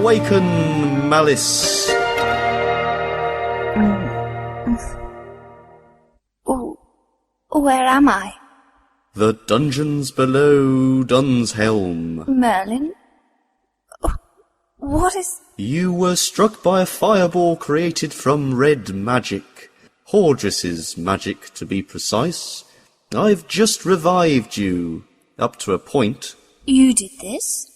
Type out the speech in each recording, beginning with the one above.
Awaken, Malice! Oh, where am I? The dungeons below Dun's Helm. Merlin? Oh, what is... You were struck by a fireball created from red magic. Hordriss's magic, to be precise. I've just revived you, up to a point. You did this?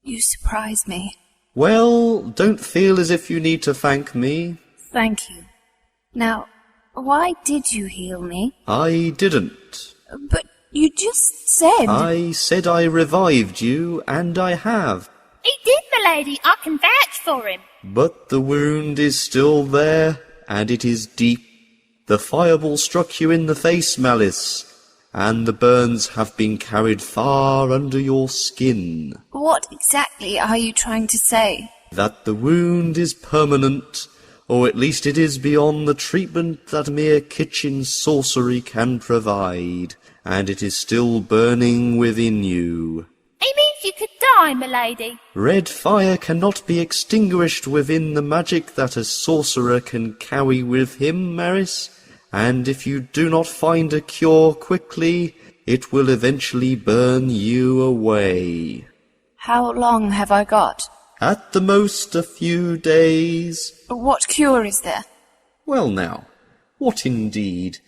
You surprised me. Well, don't feel as if you need to thank me. Thank you. Now, why did you heal me? I didn't. But you just said... I said I revived you, and I have. He did, milady. I can vouch for him. But the wound is still there, and it is deep. The fireball struck you in the face, Malice, and the burns have been carried far under your skin. What exactly are you trying to say? That the wound is permanent, or at least it is beyond the treatment that mere kitchen sorcery can provide, and it is still burning within you. He means you could die, milady. Red fire cannot be extinguished within the magic that a sorcerer can carry with him, Maris, and if you do not find a cure quickly, it will eventually burn you away. How long have I got? At the most a few days. What cure is there? Well now, what indeed?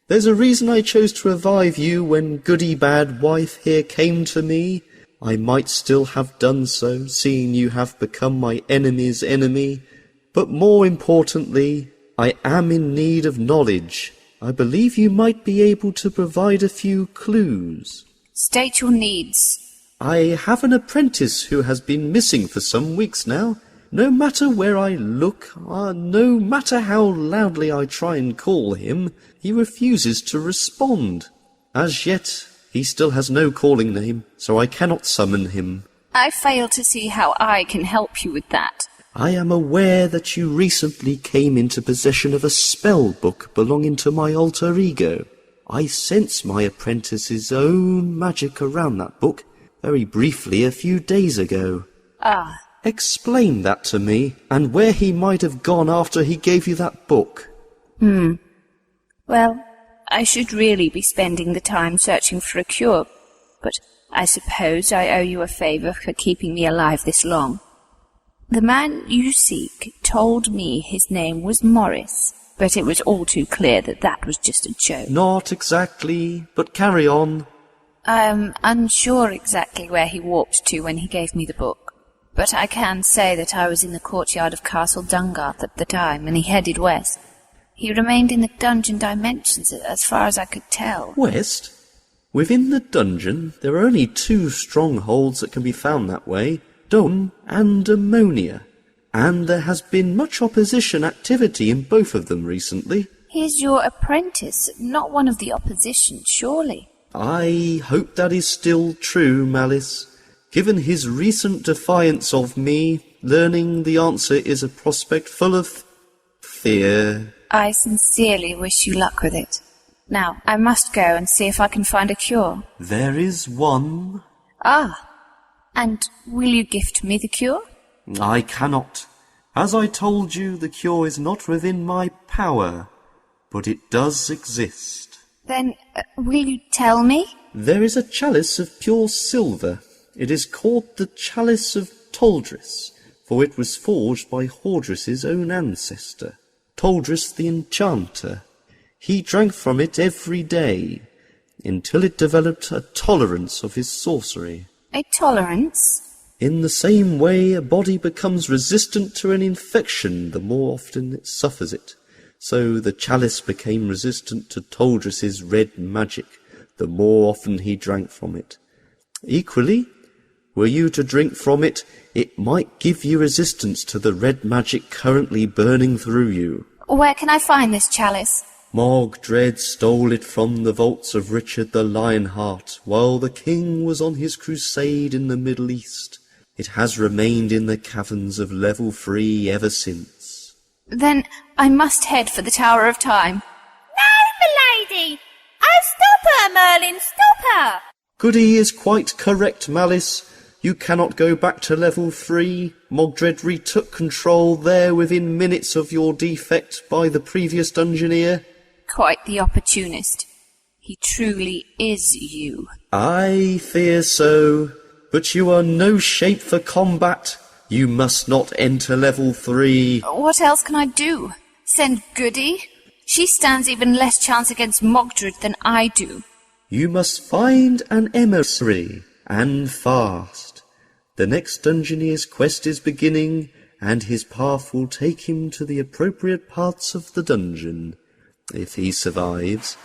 There's a reason I chose to revive you when Goody badwife here came to me. I might still have done so, seeing you have become my enemy's enemy. But more importantly, I am in need of knowledge. I believe you might be able to provide a few clues. State your needs. I have an apprentice who has been missing for some weeks now. No matter where I look, no matter how loudly I try and call him, he refuses to respond. As yet, he still has no calling name, so I cannot summon him. I fail to see how I can help you with that. I am aware that you recently came into possession of a spell book belonging to my alter ego. I sense my apprentice's own magic around that book, very briefly a few days ago. Ah. Explain that to me, and where he might have gone after he gave you that book. Well, I should really be spending the time searching for a cure, but I suppose I owe you a favour for keeping me alive this long. The man you seek told me his name was Morris, but it was all too clear that that was just a joke. Not exactly, but carry on. I'm unsure exactly where he walked to when he gave me the book, but I can say that I was in the courtyard of Castle Dungarth at the time, and he headed west. He remained in the dungeon dimensions as far as I could tell. West? Within the dungeon, there are only two strongholds that can be found that way, Dun and Ammonia, and there has been much opposition activity in both of them recently. He's your apprentice, not one of the opposition, surely. I hope that is still true, Malice. Given his recent defiance of me, learning the answer is a prospect full of fear. I sincerely wish you luck with it. Now, I must go and see if I can find a cure. There is one. Ah, and will you gift me the cure? I cannot. As I told you, the cure is not within my power, but it does exist. Then, will you tell me? There is a chalice of pure silver. It is called the Chalice of Hordriss, for it was forged by Hordriss's own ancestor, Hordriss the Enchanter. He drank from it every day, until it developed a tolerance of his sorcery. A tolerance? In the same way, a body becomes resistant to an infection the more often it suffers it. So the chalice became resistant to Hordriss's red magic the more often he drank from it. Equally, were you to drink from it, it might give you resistance to the red magic currently burning through you. Where can I find this chalice? Mogdred stole it from the vaults of Richard the Lionheart while the king was on his crusade in the Middle East. It has remained in the caverns of Level 3 ever since. Then I must head for the Tower of Time. No, milady! Oh, stop her, Merlin, stop her! Goody is quite correct, Malice. You cannot go back to level 3. Mogdred retook control there within minutes of your defect by the previous dungeoneer. Quite the opportunist. He truly is you. I fear so, but you are no shape for combat. You must not enter level 3. What else can I do? Send Goody? She stands even less chance against Mogdred than I do. You must find an emissary, and fast. The next dungeoneer's quest is beginning, and his path will take him to the appropriate parts of the dungeon, if he survives.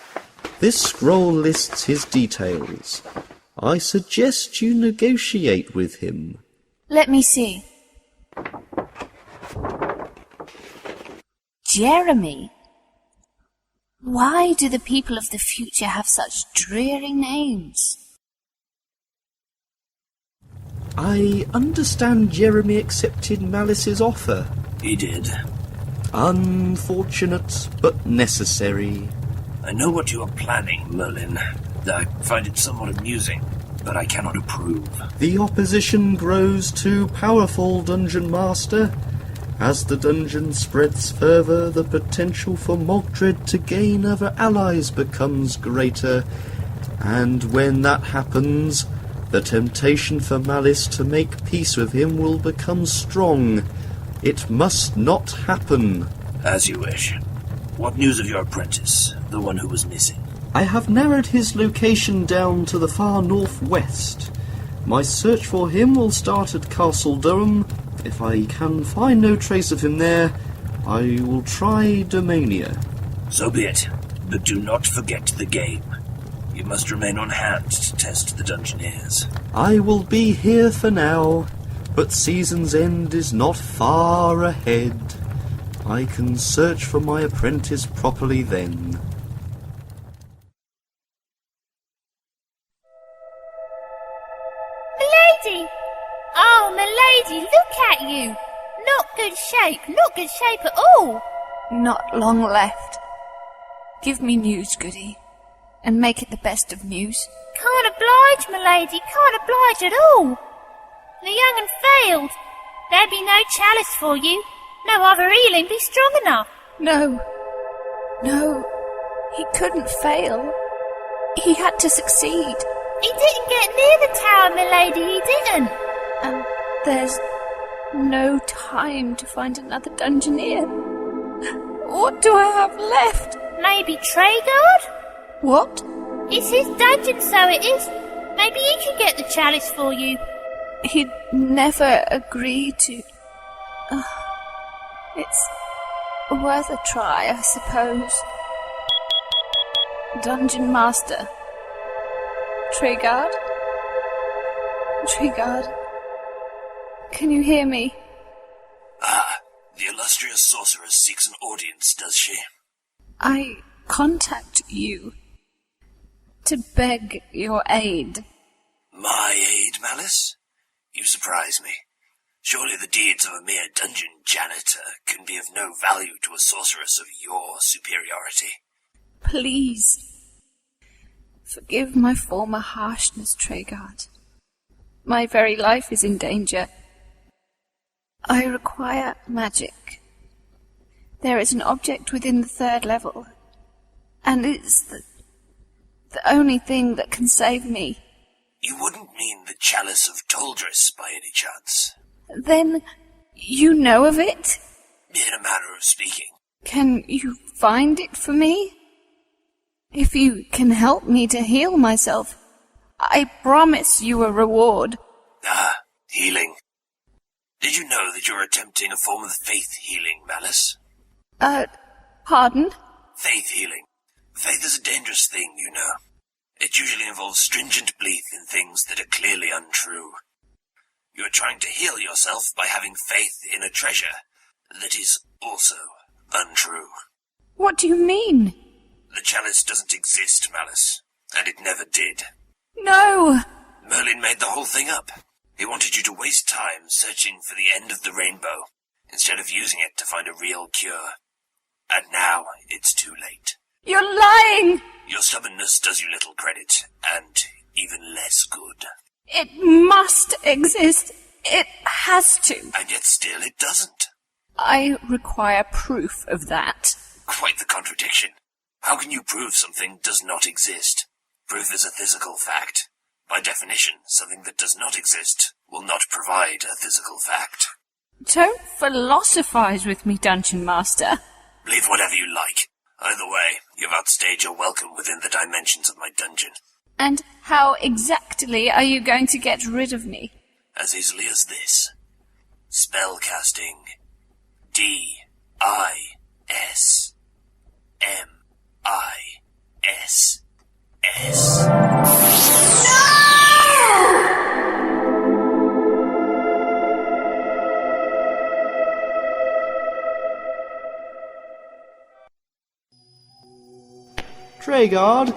This scroll lists his details. I suggest you negotiate with him. Let me see. Jeremy. Why do the people of the future have such dreary names? I understand Jeremy accepted Malice's offer. He did. Unfortunate, but necessary. I know what you are planning, Merlin. I find it somewhat amusing, but I cannot approve. The opposition grows too powerful, Dungeon Master. As the dungeon spreads further, the potential for Mogdred to gain other allies becomes greater, and when that happens, the temptation for Malice to make peace with him will become strong. It must not happen. As you wish. What news of your apprentice, the one who was missing? I have narrowed his location down to the far northwest. My search for him will start at Castle Durham. If I can find no trace of him there, I will try Domania. So be it, but do not forget the game. You must remain on hand to test the dungeoneers. I will be here for now, but season's end is not far ahead. I can search for my apprentice properly then. Milady! Oh, milady, look at you! Not good shape at all! Not long left. Give me news, Goody, and make it the best of news. Can't oblige, milady, can't oblige at all! The young and failed. There be no chalice for you. No other healing be strong enough. No, he couldn't fail. He had to succeed. He didn't get near the tower, milady, he didn't. And there's no time to find another dungeoneer. What do I have left? Maybe Treguard? What? It's his dungeon, so it is. Maybe he can get the chalice for you. He'd never agree to... It's worth a try, I suppose. Dungeon Master. Treguard? Can you hear me? The illustrious sorceress seeks an audience, does she? I contact you to beg your aid. My aid, Malice? You surprise me. Surely the deeds of a mere dungeon janitor can be of no value to a sorceress of your superiority. Please, forgive my former harshness, Treguard. My very life is in danger. I require magic. There is an object within the 3rd level, and it's the only thing that can save me. You wouldn't mean the chalice of Hordriss by any chance? Then you know of it? In a manner of speaking. Can you find it for me? If you can help me to heal myself, I promise you a reward. Healing. Did you know that you're attempting a form of faith healing, Malice? Pardon? Faith healing. Faith is a dangerous thing, you know. It usually involves stringent belief in things that are clearly untrue. You are trying to heal yourself by having faith in a treasure that is also untrue. What do you mean? The chalice doesn't exist, Malice, and it never did. No! Merlin made the whole thing up. He wanted you to waste time searching for the end of the rainbow, instead of using it to find a real cure. And now it's too late. You're lying! Your stubbornness does you little credit, and even less good. It must exist. It has to. And yet still it doesn't. I require proof of that. Quite the contradiction. How can you prove something does not exist? Proof is a physical fact. By definition, something that does not exist will not provide a physical fact. Don't philosophize with me, Dungeon Master. Believe whatever you like. Either way, you've outstayed your welcome within the dimensions of my dungeon. And how exactly are you going to get rid of me? As easily as this. Spellcasting. D-I-S-M-I-S-S. Treguard,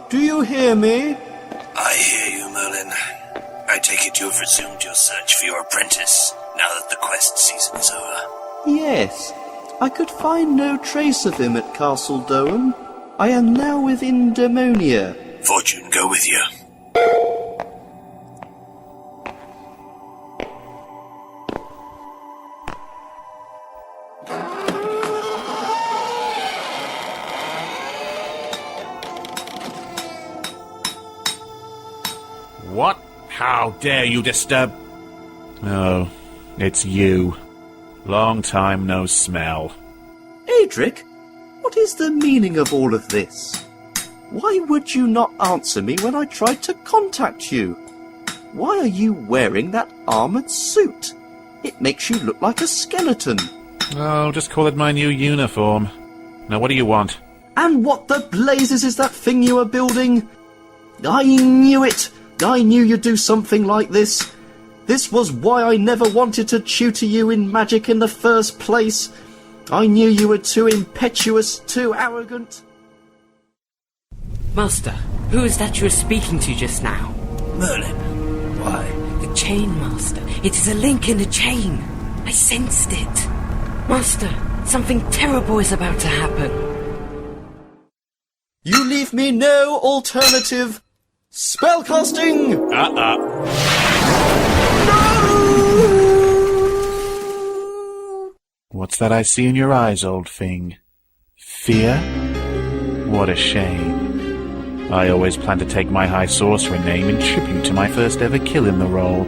do you hear me? I hear you, Merlin. I take it you have resumed your search for your apprentice, now that the quest season is over. Yes. I could find no trace of him at Castle Doham. I am now within Demonia. Fortune go with you. What? How dare you disturb... Oh, it's you. Long time no smell. Aedric, what is the meaning of all of this? Why would you not answer me when I tried to contact you? Why are you wearing that armoured suit? It makes you look like a skeleton. Oh, just call it my new uniform. Now what do you want? And what the blazes is that thing you are building? I knew it! I knew you'd do something like this. This was why I never wanted to tutor you in magic in the first place. I knew you were too impetuous, too arrogant. Master, who is that you were speaking to just now? Merlin, why? The chain, Master. It is a link in the chain. I sensed it. Master, something terrible is about to happen. You leave me no alternative. Spellcasting! What's that I see in your eyes, old thing? Fear? What a shame. I always planned to take my high sorcerer name in tribute to my first ever kill in the role,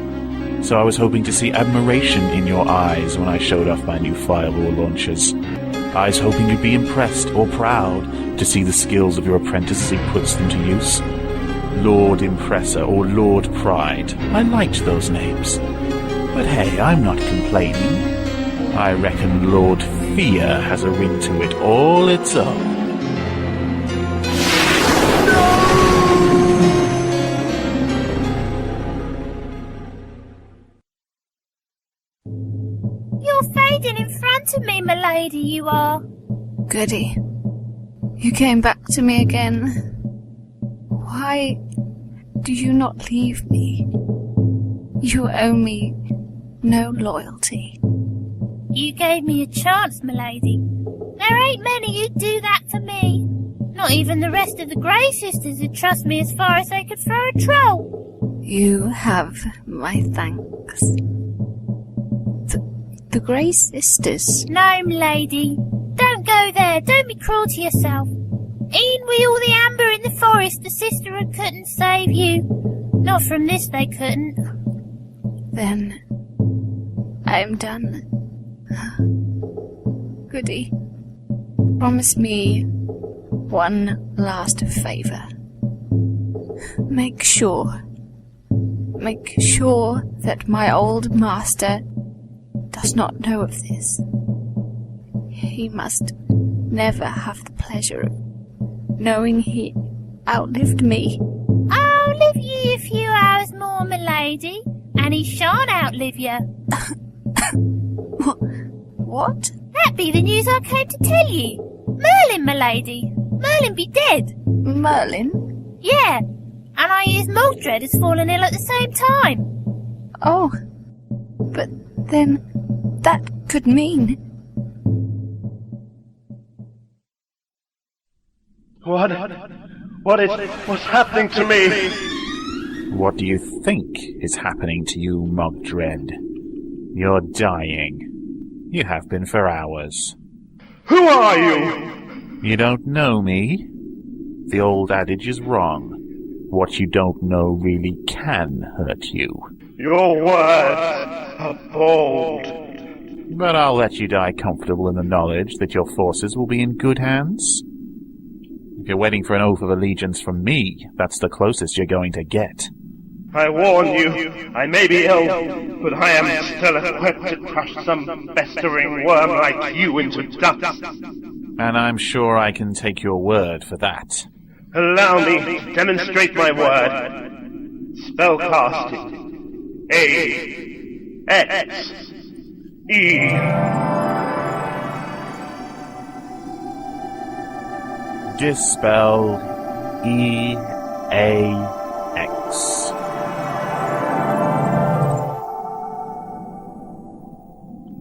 so I was hoping to see admiration in your eyes when I showed off my new fireball launchers. I was hoping you'd be impressed or proud to see the skills of your apprentice as he puts them to use. Lord Impressor or Lord Pride. I liked those names. But hey, I'm not complaining. I reckon Lord Fear has a ring to it all its own. You're fading in front of me, milady, you are. Goody, you came back to me again. Why do you not leave me? You owe me no loyalty. You gave me a chance, milady. There ain't many who'd do that for me. Not even the rest of the Grey Sisters would trust me as far as they could throw a troll. You have my thanks. The Grey Sisters? No, milady. Don't go there. Don't be cruel to yourself. E'en with all the amber in the forest, the sisterhood couldn't save you. Not from this they couldn't. Then I am done. Goody, promise me one last favour. Make sure that my old master does not know of this. He must never have the pleasure of knowing he outlived me. I'll live you a few hours more, milady, and he shan't outlive you. What? That be the news I came to tell ye. Merlin, milady. Merlin be dead. Merlin? Yeah, and I hears Mogdred has fallen ill at the same time. Oh, but then that could mean... What's happening to me? What do you think is happening to you, Mogdred? You're dying. You have been for hours. Who are you? You don't know me? The old adage is wrong. What you don't know really can hurt you. Your words are bold. But I'll let you die comfortable in the knowledge that your forces will be in good hands. If you're waiting for an oath of allegiance from me, that's the closest you're going to get. I warn you, I may be ill, but I am still equipped to crush some festering worm like you into dust. And I'm sure I can take your word for that. Allow me to demonstrate my word. Spellcasting. A-X-E. Dispel E-A-X.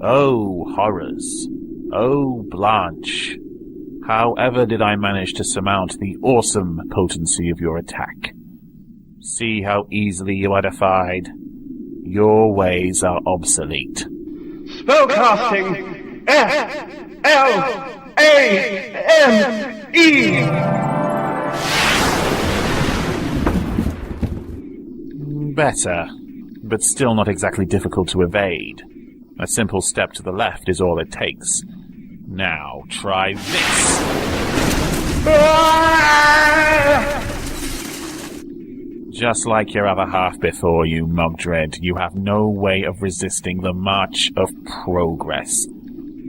Oh, horrors. Oh, Blanche. However did I manage to surmount the awesome potency of your attack? See how easily you are defied. Your ways are obsolete. Spellcasting. F-L-A-M-E. Better, but still not exactly difficult to evade. A simple step to the left is all it takes. Now, try this! Just like your other half before you, Mogdred, you have no way of resisting the march of progress.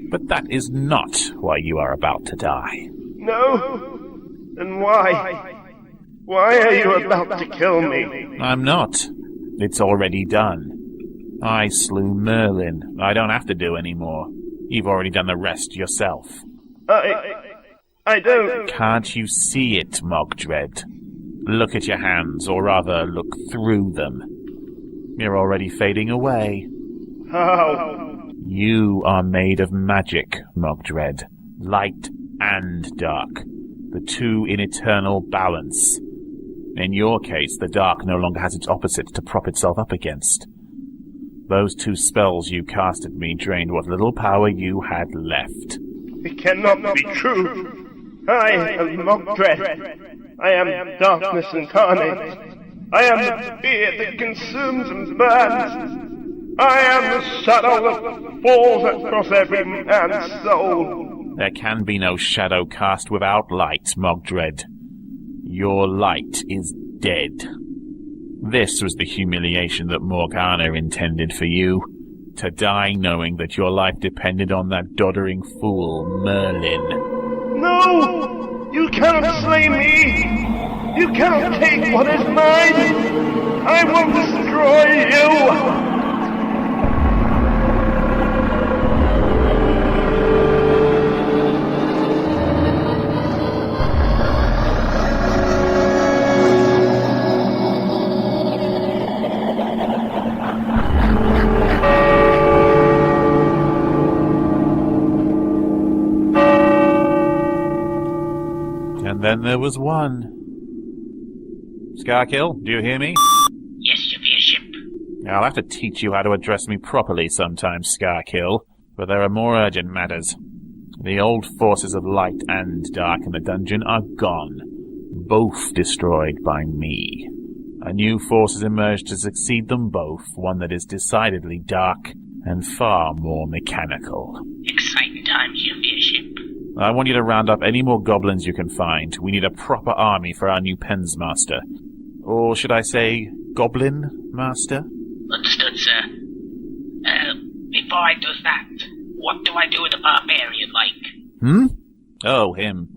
But that is not why you are about to die. No? Then why? Why are you about to kill me? I'm not. It's already done. I slew Merlin. I don't have to do any more. You've already done the rest yourself. I don't... Can't you see it, Mogdred? Look at your hands, or rather, look through them. You're already fading away. How? You are made of magic, Mogdred. Light and dark. The two in eternal balance. In your case, the dark no longer has its opposite to prop itself up against. Those two spells you cast at me drained what little power you had left. It cannot be true. I am Mogdred. I am darkness incarnate. I am the fear that consumes and burns. I am the shadow that falls across every man's soul. There can be no shadow cast without light, Mogdred. Your light is dead. This was the humiliation that Morghanna intended for you. To die knowing that your life depended on that doddering fool, Merlin. No! You cannot slay me! You cannot take what is mine! I will destroy you! And then there was one. Skarkill, do you hear me? Yes, your Fearship. I'll have to teach you how to address me properly sometime, Skarkill, but there are more urgent matters. The old forces of light and dark in the dungeon are gone, both destroyed by me. A new force has emerged to succeed them both, one that is decidedly dark and far more mechanical. Exciting times, your Fearship. I want you to round up any more goblins you can find. We need a proper army for our new pensmaster. Or should I say, goblin master? Understood, sir. Before I do that, what do I do with a barbarian like? Oh, him.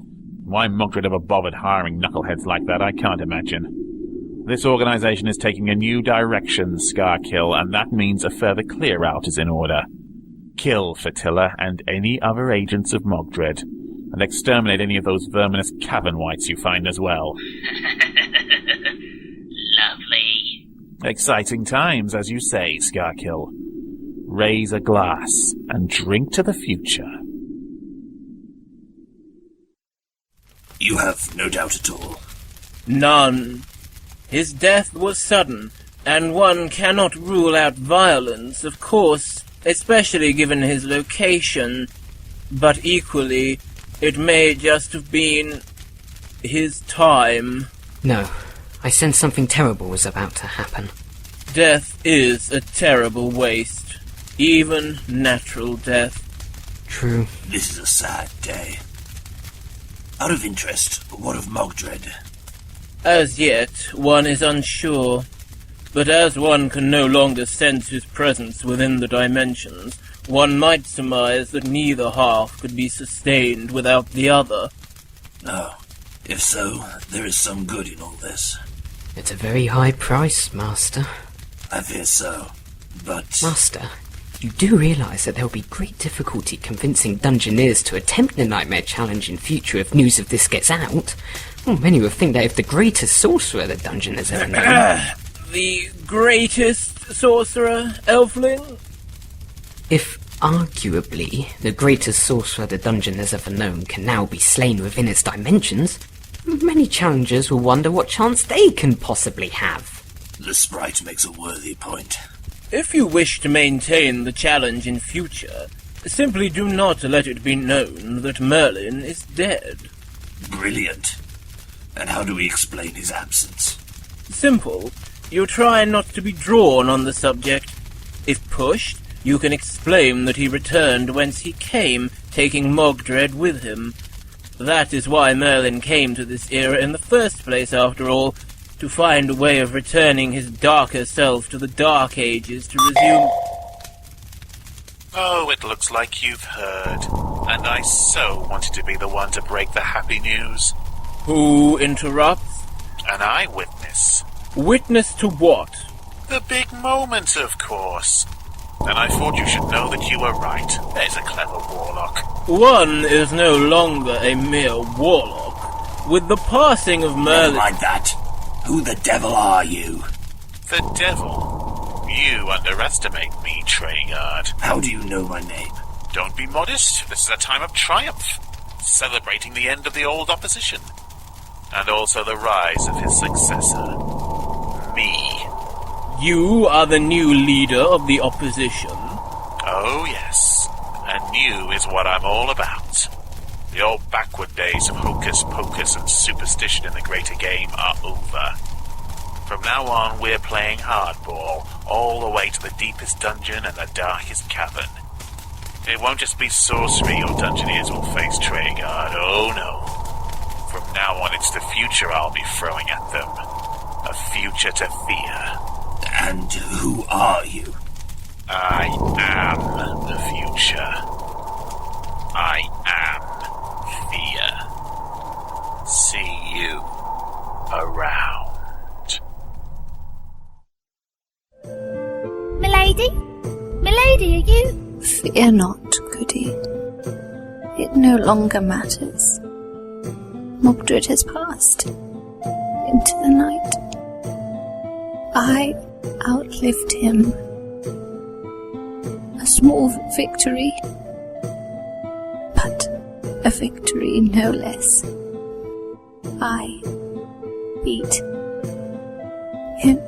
Why Mogdred ever bothered hiring knuckleheads like that, I can't imagine. This organization is taking a new direction, Skarkill, and that means a further clear-out is in order. Kill Fatilla and any other agents of Mogdred, and exterminate any of those verminous cavern wights you find as well. Lovely. Exciting times, as you say, Skarkill. Raise a glass and drink to the future. You have no doubt at all. None. His death was sudden, and one cannot rule out violence, of course, especially given his location, but equally, it may just have been his time. No, I sensed something terrible was about to happen. Death is a terrible waste, even natural death. True. This is a sad day. Out of interest, what of Mogdred? As yet, one is unsure, but as one can no longer sense his presence within the dimensions, one might surmise that neither half could be sustained without the other. Oh, if so, there is some good in all this. It's a very high price, Master. I fear so, but... Master, you do realise that there will be great difficulty convincing dungeoneers to attempt the Knightmare Challenge in future if news of this gets out. Well, many will think they have the greatest sorcerer the dungeon has ever known. The greatest sorcerer, Elfling? If, arguably, the greatest sorcerer the dungeon has ever known can now be slain within its dimensions, many challengers will wonder what chance they can possibly have. The sprite makes a worthy point. If you wish to maintain the challenge in future, simply do not let it be known that Merlin is dead. Brilliant. And how do we explain his absence? Simple. You try not to be drawn on the subject. If pushed, you can explain that he returned whence he came, taking Mogdred with him. That is why Merlin came to this era in the first place, after all, to find a way of returning his darker self to the Dark Ages to resume... Oh, it looks like you've heard. And I so wanted to be the one to break the happy news. Who interrupts? An eyewitness. Witness to what? The big moment, of course. And I thought you should know that you were right. There's a clever warlock. One is no longer a mere warlock. With the passing of Merlin... Never mind that. Who the devil are you? The devil? You underestimate me, Treguard. How do you know my name? Don't be modest. This is a time of triumph. Celebrating the end of the old opposition. And also the rise of his successor. Me. You are the new leader of the opposition? Oh, yes. And new is what I'm all about. The old backward days of hocus-pocus and superstition in the greater game are over. From now on, we're playing hardball, all the way to the deepest dungeon and the darkest cavern. It won't just be sorcery your dungeoneers will face, Treguard, oh no. From now on, it's the future I'll be throwing at them. A future to fear. And who are you? I am the future. I am fear. See you around. Milady? Milady, are you? Fear not, Goody. It no longer matters. Mogdred has passed into the night. I outlived him. A small victory, but a victory no less. I beat him.